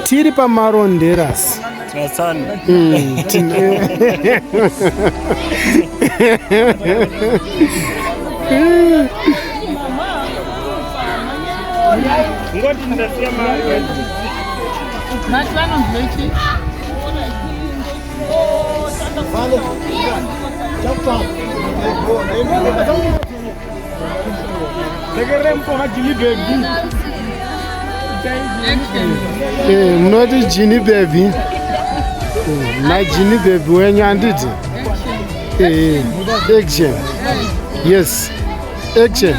Tiri pamaronderas. Not a genie baby. My genie baby when you did action. Yes, action.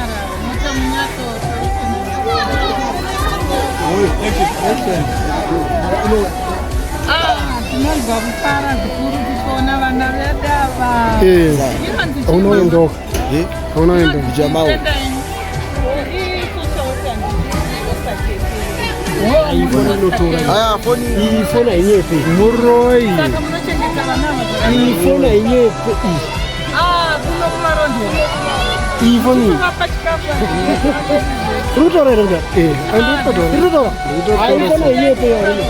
Oh no, dog. Oh no, Jamal. Ifona yenyepe muroi ifona yenyepe kuno kumarondo ifoni ruto ruto ifona yenyepe yoro